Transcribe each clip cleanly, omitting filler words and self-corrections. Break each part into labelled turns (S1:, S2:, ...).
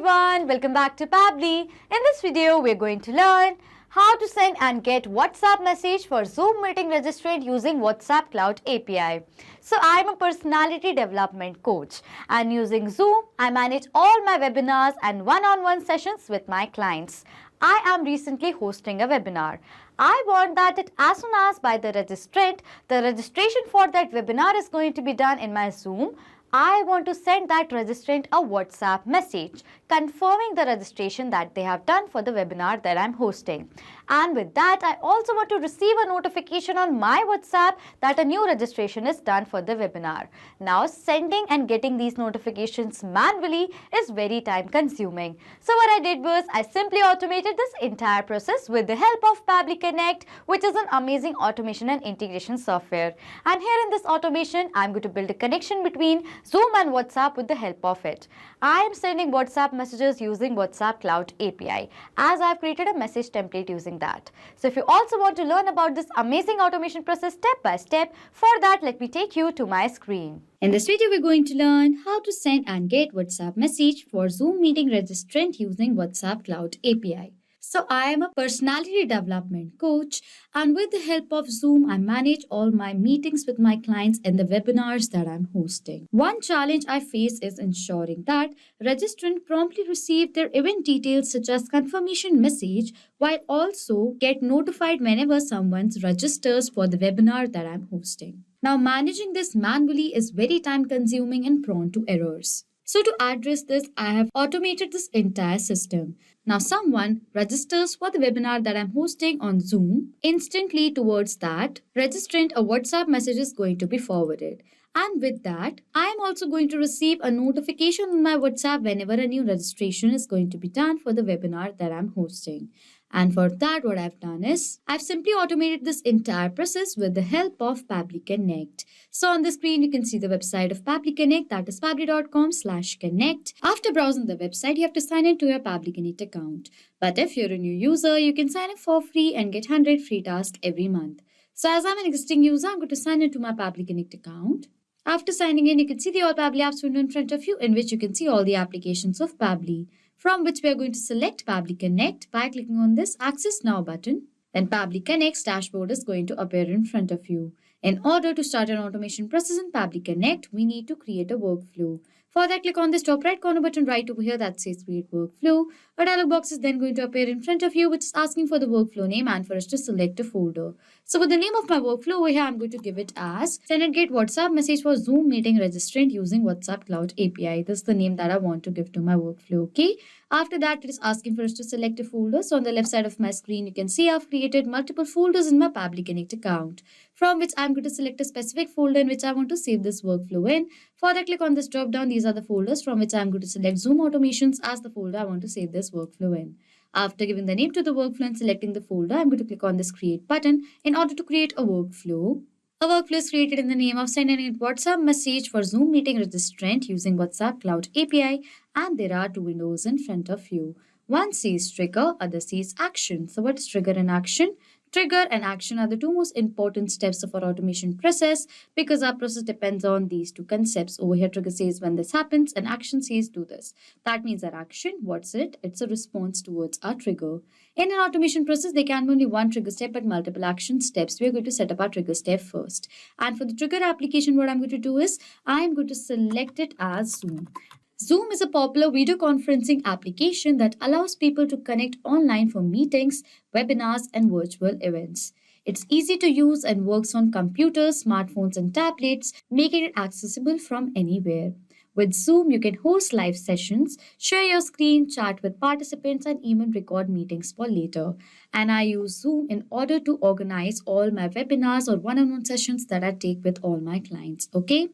S1: everyone, welcome back to Pabbly. In this video, we're going to learn how to send and get WhatsApp message for Zoom meeting registrant using WhatsApp Cloud API. So I'm a personality development coach, and using Zoom, I manage all my webinars and one-on-one sessions with my clients. I am recently hosting a webinar. I want that as soon as by the registrant, the registration for that webinar is going to be done in my Zoom. I want to send that registrant a WhatsApp message confirming the registration that they have done for the webinar that I'm hosting. And with that, I also want to receive a notification on my WhatsApp that a new registration is done for the webinar. Now, sending and getting these notifications manually is very time consuming. So what I did was I simply automated this entire process with the help of Pabbly Connect, which is an amazing automation and integration software. And here in this automation, I'm going to build a connection between Zoom and WhatsApp with the help of it. I am sending WhatsApp messages using WhatsApp Cloud API, as I've created a message template using that. So if you also want to learn about this amazing automation process step by step, for that let me take you to my screen. In this video, we're going to learn how to send and get WhatsApp message for Zoom meeting registrant using WhatsApp Cloud API. So I am a personality development coach, and with the help of Zoom, I manage all my meetings with my clients and the webinars that I'm hosting. One challenge I face is ensuring that registrant promptly receive their event details such as confirmation message, while also get notified whenever someone registers for the webinar that I'm hosting. Now, managing this manually is very time consuming and prone to errors. So to address this, I have automated this entire system. Now someone registers for the webinar that I'm hosting on Zoom. Instantly towards that registrant, a WhatsApp message is going to be forwarded. And with that, I am also going to receive a notification on my WhatsApp whenever a new registration is going to be done for the webinar that I'm hosting. And for that, what I've done is, I've simply automated this entire process with the help of Pabbly Connect. So on the screen, you can see the website of Pabbly Connect, that is pabbly.com/connect. After browsing the website, you have to sign in to your Pabbly Connect account. But if you're a new user, you can sign up for free and get 100 free tasks every month. So as I'm an existing user, I'm going to sign into my Pabbly Connect account. After signing in, you can see the All Pabbly Apps window in front of you, in which you can see all the applications of Pabbly, from which we are going to select Pabbly Connect by clicking on this Access Now button. Then Pabbly Connect's dashboard is going to appear in front of you. In order to start an automation process in Pabbly Connect, we need to create a workflow. For that, click on this top right corner button right over here that says Create Workflow. A dialog box is then going to appear in front of you, which is asking for the workflow name and for us to select a folder. So with the name of my workflow over here, I'm going to give it as Send and Get WhatsApp Message for Zoom Meeting Registrant using WhatsApp Cloud API. This is the name that I want to give to my workflow, okay? After that, it is asking for us to select a folder. So on the left side of my screen, you can see I've created multiple folders in my Pabbly Connect account, from which I'm going to select a specific folder in which I want to save this workflow in. For that, click on this drop down. These are the folders from which I'm going to select Zoom Automations as the folder I want to save this workflow in. After giving the name to the workflow and selecting the folder, I'm going to click on this Create button in order to create a workflow. A workflow is created in the name of Send and Get WhatsApp Message for Zoom Meeting Registrant using WhatsApp Cloud API, and there are two windows in front of you. One says Trigger, other says Action. So what is Trigger and Action? Trigger and action are the two most important steps of our automation process, because our process depends on these two concepts. Over here, trigger says when this happens and action says do this. That means that action, what's it? It's a response towards our trigger. In an automation process, there can be only one trigger step but multiple action steps. We are going to set up our trigger step first. And for the trigger application, what I'm going to do is I'm going to select it as Zoom. Zoom is a popular video conferencing application that allows people to connect online for meetings, webinars, and virtual events. It's easy to use and works on computers, smartphones, and tablets, making it accessible from anywhere. With Zoom, you can host live sessions, share your screen, chat with participants, and even record meetings for later. And I use Zoom in order to organize all my webinars or one-on-one sessions that I take with all my clients, okay?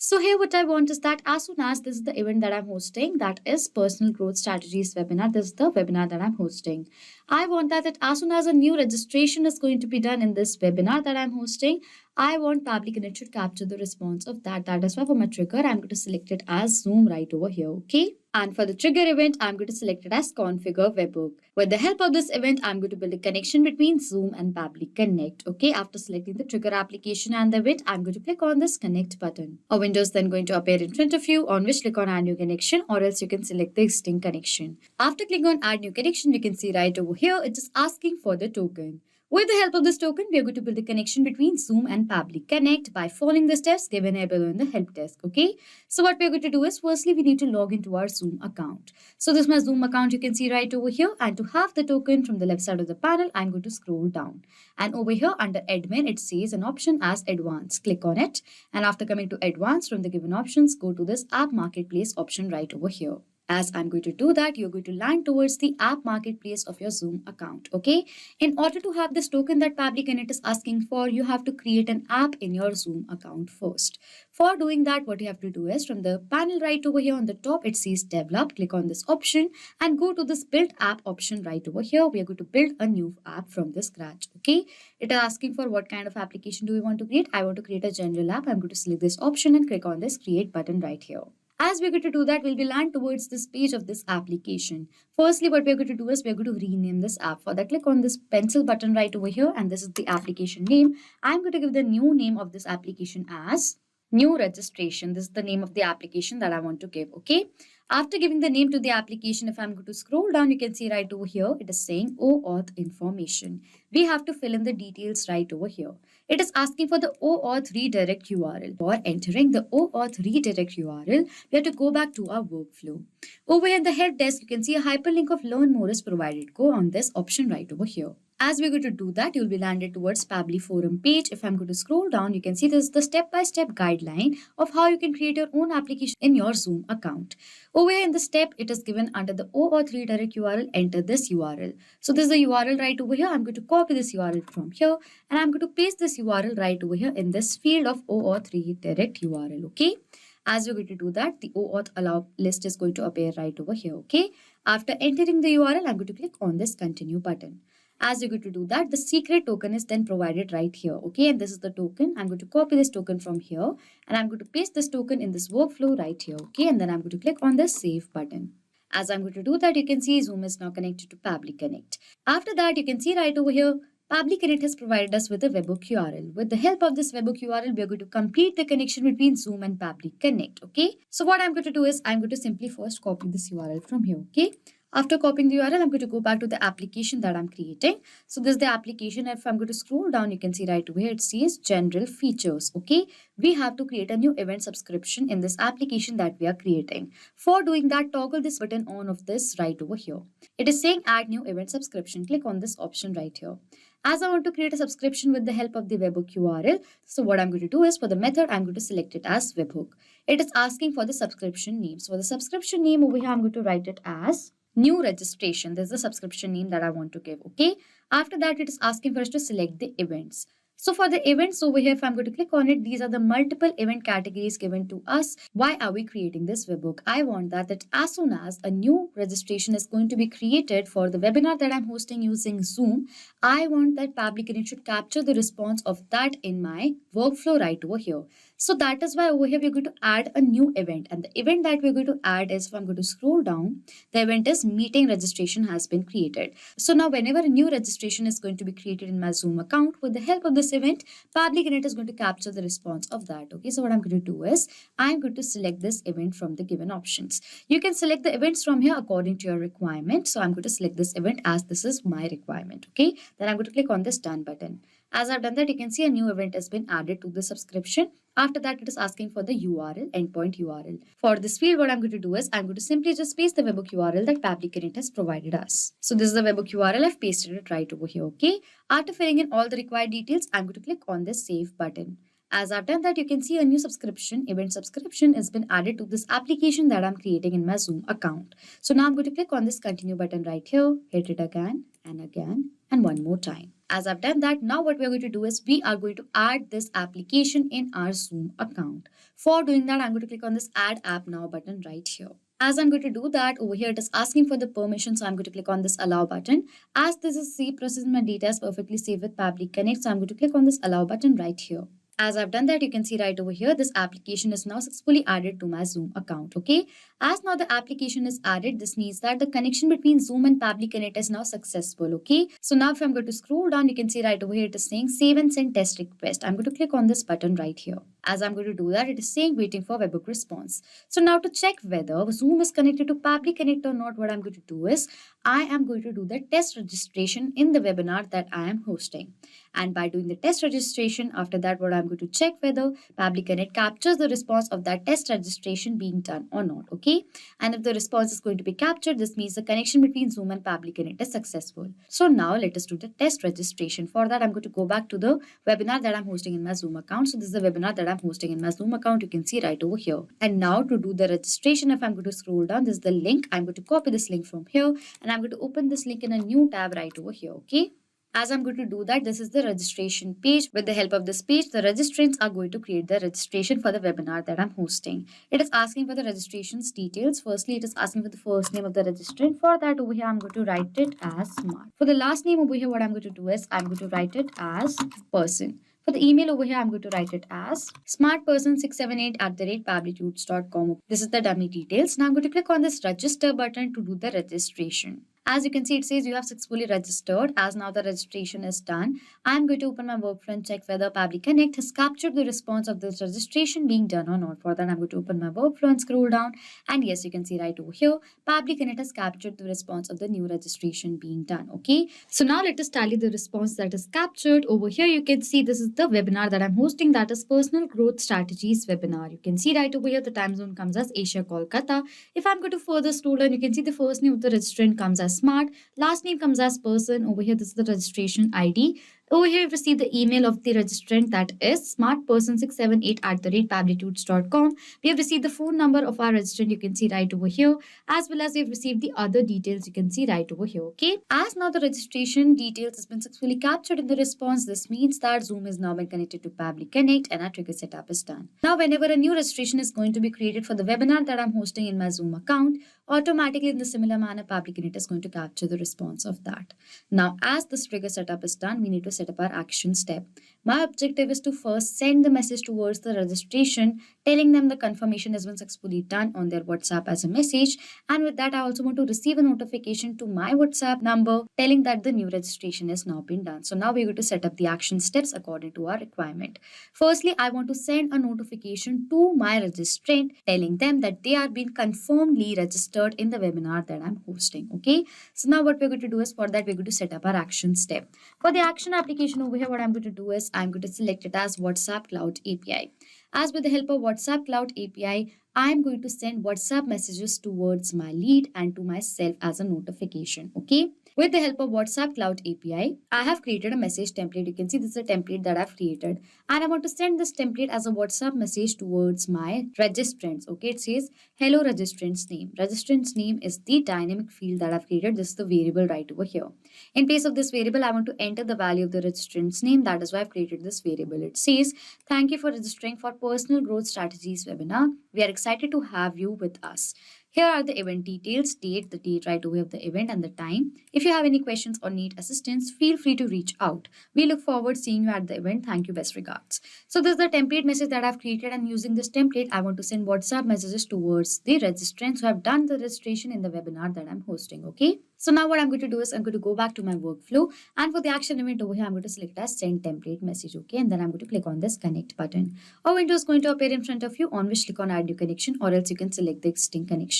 S1: So here what I want is that as soon as this is the event that I'm hosting, that is Personal Growth Strategies webinar. This is the webinar that I'm hosting. I want that as soon as a new registration is going to be done in this webinar that I'm hosting, I want Pabbly Connect should capture the response of that. That is why for my trigger, I'm going to select it as Zoom right over here, okay? And for the trigger event, I'm going to select it as configure webhook. With the help of this event, I'm going to build a connection between Zoom and Pabbly Connect, okay? After selecting the trigger application and the event, I'm going to click on this connect button. A window is then going to appear in front of you, on which click on add new connection, or else you can select the existing connection. After clicking on add new connection, you can see right over here, it is asking for the token. With the help of this token, we are going to build a connection between Zoom and Pabbly Connect by following the steps given below in the help desk, okay? So what we're going to do is, firstly, we need to log into our Zoom account. So this is my Zoom account you can see right over here. And to have the token from the left side of the panel, I'm going to scroll down. And over here under admin, it says an option as advanced. Click on it. And after coming to advanced, from the given options, go to this app marketplace option right over here. As I'm going to do that, you're going to land towards the app marketplace of your Zoom account, okay? In order to have this token that Pabbly Connect is asking for, you have to create an app in your Zoom account first. For doing that, what you have to do is, from the panel right over here on the top, it says develop. Click on this option and go to this build app option right over here. We are going to build a new app from the scratch, okay? It is asking for what kind of application do we want to create. I want to create a general app. I'm going to select this option and click on this create button right here. As we're going to do that, we'll be land towards this page of this application. Firstly, what we're going to do is we're going to rename this app. For that, click on this pencil button right over here, and this is the application name. I'm going to give the new name of this application as new registration. This is the name of the application that I want to give, okay? After giving the name to the application, if I'm going to scroll down, you can see right over here, it is saying OAuth information. We have to fill in the details right over here. It is asking for the OAuth redirect URL. For entering the OAuth redirect URL, we have to go back to our workflow. Over here in the help desk, you can see a hyperlink of learn more is provided. Go on this option right over here. As we're going to do that, you'll be landed towards Pabbly forum page. If I'm going to scroll down, you can see this is the step-by-step guideline of how you can create your own application in your Zoom account. Over here in the step, it is given under the OAuth redirect URL, enter this URL. So this is the URL right over here. I'm going to copy this URL from here and I'm going to paste this URL right over here in this field of OAuth redirect URL, okay? As you're going to do that, the OAuth allow list is going to appear right over here, okay? After entering the URL, I'm going to click on this continue button. As you're going to do that, the secret token is then provided right here, okay? And this is the token. I'm going to copy this token from here and I'm going to paste this token in this workflow right here, okay? And then I'm going to click on the save button. As I'm going to do that, you can see Zoom is now connected to Pabbly Connect. After that, you can see right over here, Pabbly Connect has provided us with a webhook URL. With the help of this webhook URL, we are going to complete the connection between Zoom and Pabbly Connect, okay? So what I'm going to do is, I'm going to simply first copy this URL from here, okay? After copying the URL, I'm going to go back to the application that I'm creating. So this is the application. If I'm going to scroll down, you can see right over here, it says general features, okay? We have to create a new event subscription in this application that we are creating. For doing that, toggle this button on of this right over here. It is saying add new event subscription. Click on this option right here. As I want to create a subscription with the help of the webhook URL, so what I'm going to do is for the method, I'm going to select it as webhook. It is asking for the subscription name. So for the subscription name over here, I'm going to write it as new registration. This is the subscription name that I want to give, okay? After that, it is asking for us to select the events. So for the events over here, if I'm going to click on it, these are the multiple event categories given to us. Why are we creating this webhook? I want that as soon as a new registration is going to be created for the webinar that I'm hosting using Zoom, I want that Pabbly Connect should capture the response of that in my workflow right over here. So that is why over here we're going to add a new event. And the event that we're going to add is, if I'm going to scroll down, the event is meeting registration has been created. So now whenever a new registration is going to be created in my Zoom account, with the help of this event, Pabbly Connect is going to capture the response of that. Okay, so what I'm going to do is, I'm going to select this event from the given options. You can select the events from here according to your requirement. So I'm going to select this event as this is my requirement. Okay, then I'm going to click on this done button. As I've done that, you can see a new event has been added to the subscription. After that, it is asking for the URL, endpoint URL. For this field, what I'm going to do is, I'm going to simply just paste the webhook URL that Pabbly Connect has provided us. So this is the webhook URL. I've pasted it right over here, okay? After filling in all the required details, I'm going to click on this save button. As I've done that, you can see a new subscription, event subscription, has been added to this application that I'm creating in my Zoom account. So now I'm going to click on this continue button right here, hit it again, and one more time. As I've done that, now what we're going to do is we are going to add this application in our Zoom account. For doing that, I'm going to click on this add app now button right here. As I'm going to do that, over here it is asking for the permission, so I'm going to click on this allow button. As this is C process, my data is perfectly saved with Pabbly Connect, so I'm going to click on this allow button right here.
S2: As I've done that, you can see right over here, this application is now successfully added to my Zoom account. Okay. As now the application is added, this means that the connection between Zoom and Pabbly Connect is now successful. Okay. So now if I'm going to scroll down, you can see right over here, it is saying save and send test request. I'm going to click on this button right here. As I'm going to do that, it is saying waiting for webhook response. So now to check whether Zoom is connected to Pabbly Connect or not, what I'm going to do is I am going to do the test registration in the webinar that I am hosting. And by doing the test registration, after that, what I'm going to check whether Pabbly Connect captures the response of that test registration being done or not. Okay. And if the response is going to be captured, this means the connection between Zoom and Pabbly Connect is successful. So now let us do the test registration. For that, I'm going to go back to the webinar that I'm hosting in my Zoom account. So this is the webinar that I'm hosting in my Zoom account. You can see right over here. And now to do the registration, if I'm going to scroll down, this is the link. I'm going to copy this link from here and I'm going to open this link in a new tab right over here. Okay. As I'm going to do that, this is the registration page. With the help of this page, the registrants are going to create the registration for the webinar that I'm hosting. It is asking for the registration's details. Firstly, it is asking for the first name of the registrant. For that, over here, I'm going to write it as Smart. For the last name over here, what I'm going to do is I'm going to write it as Person. For the email over here, I'm going to write it as smartperson678@pabblytudes.com. This is the dummy details. Now I'm going to click on this register button to do the registration. As you can see, it says you have successfully registered. As now the registration is done, I'm going to open my workflow and check whether Pabbly Connect has captured the response of this registration being done or not. For that, I'm going to open my workflow and scroll down. And yes, you can see right over here, Pabbly Connect has captured the response of the new registration being done. Okay. So now let us tally the response that is captured. Over here, you can see this is the webinar that I'm hosting, that is Personal Growth Strategies webinar. You can see right over here, the time zone comes as Asia, Kolkata. If I'm going to further scroll down, you can see the first name of the registrant comes as Smart, last name comes as Person. Over here, this is the registration ID. Over here, you've received the email of the registrant, that is smartperson678@pabblytudes.com. We have received the phone number of our registrant, you can see right over here, as well as we have received the other details, you can see right over here. Okay. As now the registration details has been successfully captured in the response, this means that Zoom is now been connected to Pabbly Connect and our trigger setup is done. Now, whenever a new registration is going to be created for the webinar that I'm hosting in my Zoom account, automatically in the similar manner, Pabbly Connect is going to capture the response of that. Now, as this trigger setup is done, we need to set up our action step. My objective is to first send the message towards the registration, telling them the confirmation has been successfully done on their WhatsApp as a message. And with that, I also want to receive a notification to my WhatsApp number telling that the new registration has now been done. So now we're going to set up the action steps according to our requirement. Firstly, I want to send a notification to my registrant telling them that they are being confirmedly registered in the webinar that I'm hosting. Okay. So now what we're going to do is, for that, we're going to set up our action step. For the action application over here, what I'm going to do is I'm going to select it as WhatsApp Cloud API. As with the help of WhatsApp Cloud API, I'm going to send WhatsApp messages towards my lead and to myself as a notification. Okay. With the help of WhatsApp Cloud API, I have created a message template. You can see this is a template that I've created. And I want to send this template as a WhatsApp message towards my registrants. Okay, it says, hello registrant's name. Registrant's name is the dynamic field that I've created. This is the variable right over here. In place of this variable, I want to enter the value of the registrant's name. That is why I've created this variable. It says, thank you for registering for Personal Growth Strategies webinar. We are excited to have you with us. Here are the event details, the date right away of the event and the time. If you have any questions or need assistance, feel free to reach out. We look forward to seeing you at the event. Thank you. Best regards. So this is the template message that I've created, and using this template, I want to send WhatsApp messages towards the registrants who have done the registration in the webinar that I'm hosting. Okay. So now what I'm going to do is I'm going to go back to my workflow, and for the action event over here, I'm going to select as send template message. Okay. And then I'm going to click on this connect button. A window is going to appear in front of you, on which click on add new connection, or else you can select the existing connection.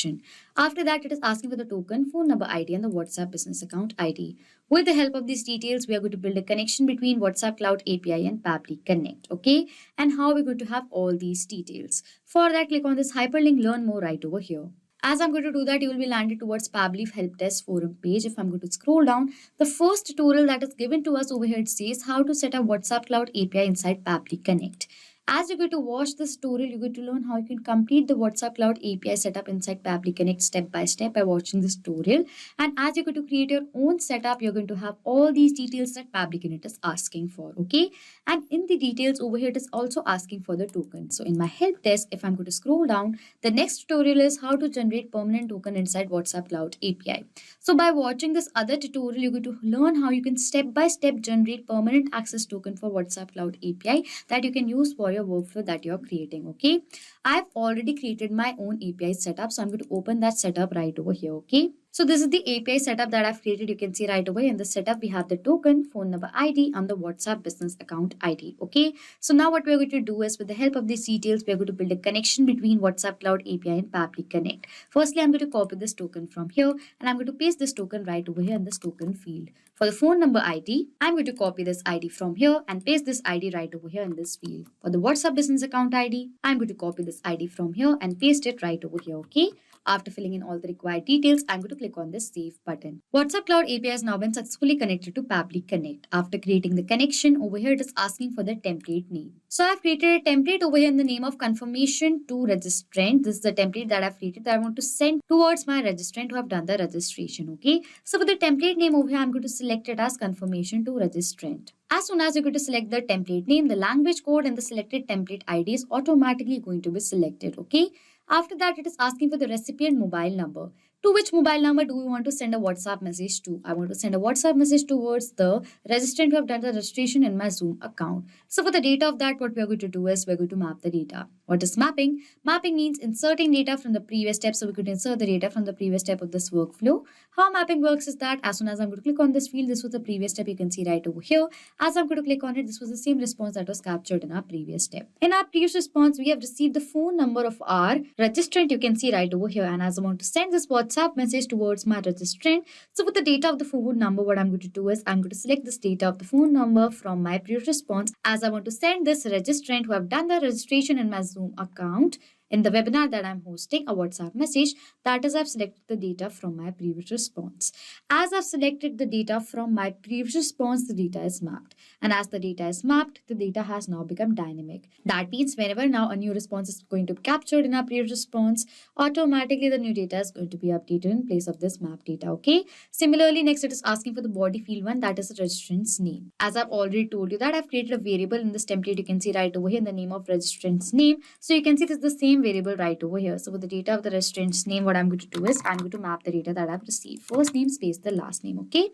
S2: After that, it is asking for the token, phone number ID, and the WhatsApp business account ID. With the help of these details, we are going to build a connection between WhatsApp Cloud API and Pabbly Connect. Okay. And how we're going to have all these details. For that, click on this hyperlink learn more right over here. As I'm going to do that, you will be landed towards Pabbly Help Desk forum page. If I'm going to scroll down, the first tutorial that is given to us over here, it says how to set up WhatsApp Cloud API inside Pabbly Connect. As you're going to watch this tutorial, you're going to learn how you can complete the WhatsApp Cloud API setup inside Pabbly Connect step by step by watching this tutorial. And as you're going to create your own setup, you're going to have all these details that Pabbly Connect is asking for, okay? And in the details over here, it is also asking for the token. So in my help desk, if I'm going to scroll down, the next tutorial is how to generate permanent token inside WhatsApp Cloud API. So by watching this other tutorial, you're going to learn how you can step by step generate permanent access token for WhatsApp Cloud API that you can use for your workflow that you're creating, okay? I've already created my own API setup, so I'm going to open that setup right over here, okay? So this is the API setup that I've created. You can see right away in the setup, we have the token, phone number ID, and the WhatsApp business account ID, okay? So now what we're going to do is with the help of these details, we're going to build a connection between WhatsApp Cloud API and Pabbly Connect. Firstly, I'm going to copy this token from here and I'm going to paste this token right over here in this token field. For the phone number ID, I'm going to copy this ID from here and paste this ID right over here in this field. For the WhatsApp business account ID, I'm going to copy this ID from here and paste it right over here, okay? After filling in all the required details, I'm going to click on this Save button. WhatsApp Cloud API has now been successfully connected to Pabbly Connect. After creating the connection, over here it is asking for the template name. So I've created a template over here in the name of confirmation to registrant. This is the template that I've created that I want to send towards my registrant who have done the registration, okay? So for the template name over here, I'm going to select it as confirmation to registrant. As soon as you're going to select the template name, the language code and the selected template ID is automatically going to be selected, okay? After that, it is asking for the recipient mobile number. To which mobile number do we want to send a WhatsApp message to? I want to send a WhatsApp message towards the registrant who have done the registration in my Zoom account. So for the data of that, what we are going to do is we're going to map the data. What is mapping? Mapping means inserting data from the previous step. So we could insert the data from the previous step of this workflow. How mapping works is that as soon as I'm going to click on this field, this was the previous step you can see right over here. As I'm going to click on it, this was the same response that was captured in our previous step. In our previous response, we have received the phone number of our registrant, you can see right over here. And as I want to send this WhatsApp message towards my registrant, so with the data of the phone number, what I'm going to do is I'm going to select this data of the phone number from my previous response as I want to send this registrant who have done the registration in my Zoom account in the webinar that I'm hosting a WhatsApp message. That is, I've selected the data from my previous response. As I've selected the data from my previous response, the data is mapped. And as the data is mapped, the data has now become dynamic. That means whenever now a new response is going to be captured in our previous response, automatically the new data is going to be updated in place of this map data, okay? Similarly, next it is asking for the body field one, that is the registrant's name. As I've already told you that I've created a variable in this template, you can see right over here in the name of registrant's name. So you can see this is the same variable right over here. So with the data of the registrant's name, what I'm going to do is I'm going to map the data that I've received. First name space the last name, okay?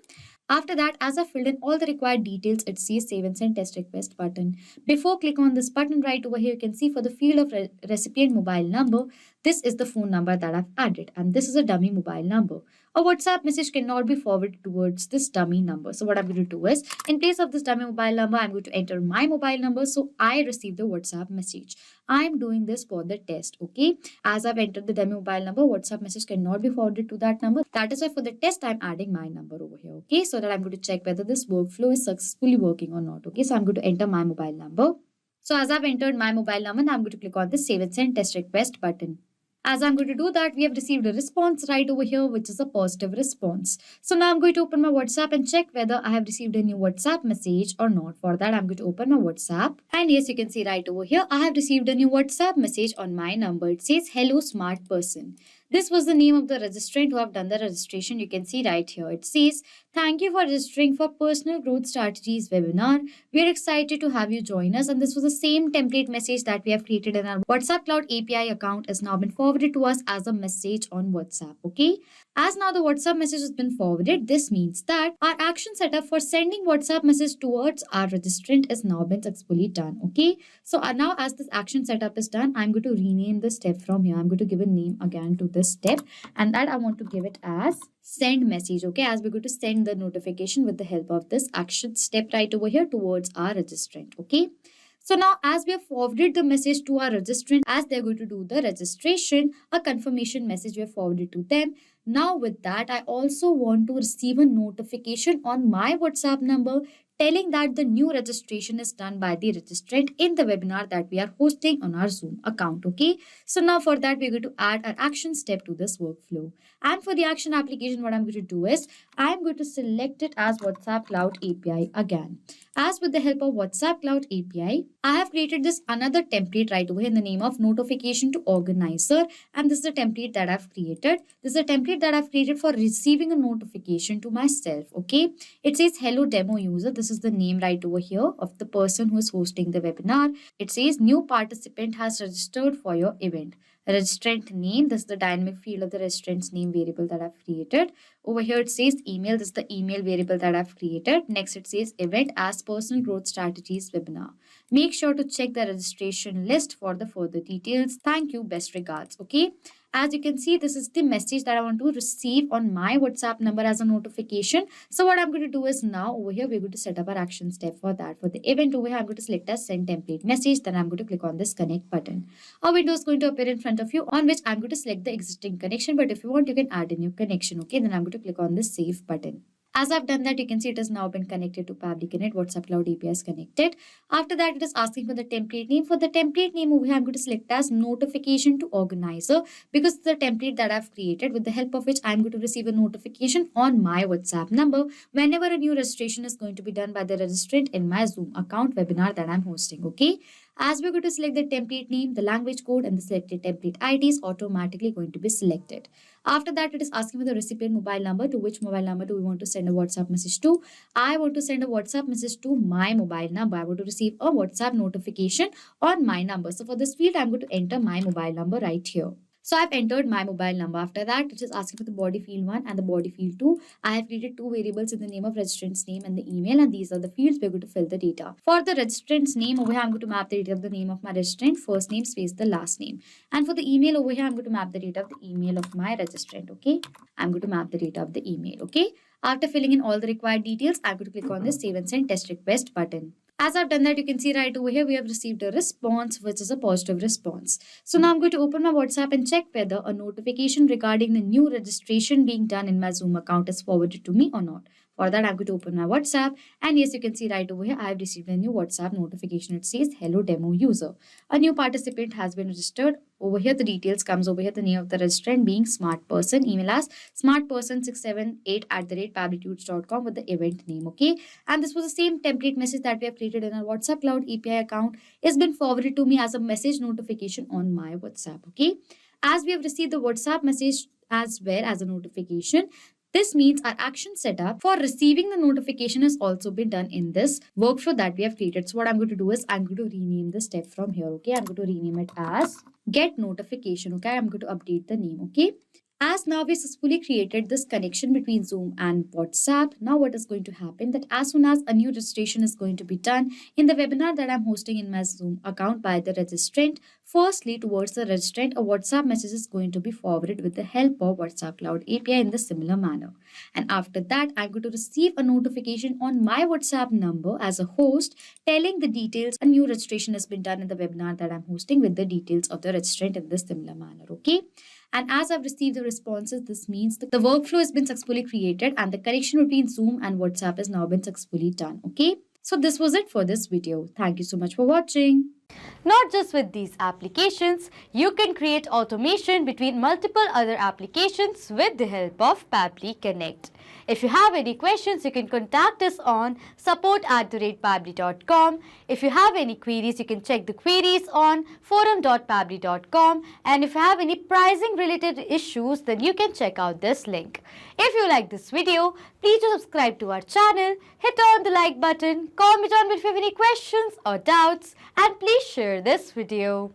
S2: After that, as I filled in all the required details, it says save and send test request button. Before click on this button right over here, you can see for the field of recipient mobile number, this is the phone number that I've added and this is a dummy mobile number. A WhatsApp message cannot be forwarded towards this dummy number. So what I'm going to do is in place of this dummy mobile number, I'm going to enter my mobile number. So I received the WhatsApp message. I'm doing this for the test, okay? As I've entered the dummy mobile number, WhatsApp message cannot be forwarded to that number. That is why for the test, I'm adding my number over here, okay? So that I'm going to check whether this workflow is successfully working or not, okay? So I'm going to enter my mobile number. So as I've entered my mobile number, I'm going to click on the save and send test request button. As I'm going to do that, we have received a response right over here, which is a positive response. So now I'm going to open my WhatsApp and check whether I have received a new WhatsApp message or not. For that, I'm going to open my WhatsApp. And yes, you can see right over here, I have received a new WhatsApp message on my number. It says, hello, smart person. This was the name of the registrant who have done the registration. You can see right here. It says, thank you for registering for Personal Growth Strategies webinar. We are excited to have you join us. And this was the same template message that we have created in our WhatsApp Cloud API account has now been forwarded to us as a message on WhatsApp. Okay. As now the WhatsApp message has been forwarded, this means that our action setup for sending WhatsApp message towards our registrant is now been successfully done. Okay. So now as this action setup is done, I'm going to rename the step from here. I'm going to give a name again to this step and that I want to give it as send message. Okay. As we're going to send the notification with the help of this action step right over here towards our registrant. Okay. So now as we have forwarded the message to our registrant, as they're going to do the registration, a confirmation message we have forwarded to them. Now with that, I also want to receive a notification on my WhatsApp number telling that the new registration is done by the registrant in the webinar that we are hosting on our Zoom account. Okay. So now for that, we're going to add our action step to this workflow. And for the action application, what I'm going to do is I'm going to select it as WhatsApp Cloud API again. As with the help of WhatsApp Cloud API, I have created this another template right away in the name of notification to organizer. And this is the template that I've created. This is a template that I've created for receiving a notification to myself. Okay. It says hello demo user. This is the name right over here of the person who is hosting the webinar. It says new participant has registered for your event. Registrant name, this is the dynamic field of the registrant's name variable that I've created. Over here it says email, this is the email variable that I've created. Next it says event as personal growth strategies webinar. Make sure to check the registration list for the further details. Thank you, best regards. Okay. As you can see, this is the message that I want to receive on my WhatsApp number as a notification. So what I'm going to do is now over here, we're going to set up our action step for that. For the event over here, I'm going to select as send template message. Then I'm going to click on this connect button. A window is going to appear in front of you on which I'm going to select the existing connection. But if you want, you can add a new connection. Okay, then I'm going to click on this save button. As I've done that, you can see it has now been connected to Pabbly Connect. WhatsApp Cloud API is connected. After that, it is asking for the template name. For the template name over here, I'm going to select as notification to organizer because it's the template that I've created with the help of which I'm going to receive a notification on my WhatsApp number whenever a new registration is going to be done by the registrant in my Zoom account webinar that I'm hosting. Okay. As we're going to select the template name, the language code and the selected template ID is automatically going to be selected. After that, it is asking for the recipient mobile number. To which mobile number do we want to send a WhatsApp message to? I want to send a WhatsApp message to my mobile number. I want to receive a WhatsApp notification on my number. So for this field, I'm going to enter my mobile number right here. So I've entered my mobile number. After that, it is asking for the body field 1 and the body field 2. I have created two variables in the name of registrant's name and the email, and these are the fields we're going to fill the data. For the registrant's name over here, I'm going to map the data of the name of my registrant, first name space the last name. And for the email over here, I'm going to map the data of the email of my registrant. Okay, I'm going to map the data of the email. Okay, after filling in all the required details, I'm going to click on this save and send test request button. As I've done that, you can see right over here, we have received a response, which is a positive response. So now I'm going to open my WhatsApp and check whether a notification regarding the new registration being done in my Zoom account is forwarded to me or not. For that, I'm going to open my WhatsApp. And yes, you can see right over here, I have received a new WhatsApp notification. It says, hello demo user. A new participant has been registered. Over here, the details comes over here, the name of the registrant being smart person, email as smartperson678@pabblytudes.com with the event name. Okay. And this was the same template message that we have created in our WhatsApp Cloud API account. It's been forwarded to me as a message notification on my WhatsApp. Okay. As we have received the WhatsApp message as well as a notification, this means our action setup for receiving the notification has also been done in this workflow that we have created. So what I'm going to do is I'm going to rename the step from here. Okay, I'm going to rename it as get notification. Okay, I'm going to update the name. Okay. As now we successfully created this connection between Zoom and WhatsApp, now what is going to happen that as soon as a new registration is going to be done in the webinar that I'm hosting in my Zoom account by the registrant, firstly towards the registrant, a WhatsApp message is going to be forwarded with the help of WhatsApp Cloud API in the similar manner. And after that, I'm going to receive a notification on my WhatsApp number as a host telling the details a new registration has been done in the webinar that I'm hosting with the details of the registrant in this similar manner. Okay. And as I've received the responses, this means the workflow has been successfully created and the connection between Zoom and WhatsApp has now been successfully done. Okay. So this was it for this video. Thank you so much for watching.
S1: Not just with these applications, you can create automation between multiple other applications with the help of Pabbly Connect. If you have any questions, you can contact us on support@pabbly.com. If you have any queries, you can check the queries on forum.pabbly.com. And if you have any pricing related issues, then you can check out this link. If you like this video, please do subscribe to our channel, hit on the like button, comment on if you have any questions or doubts, and please share this video.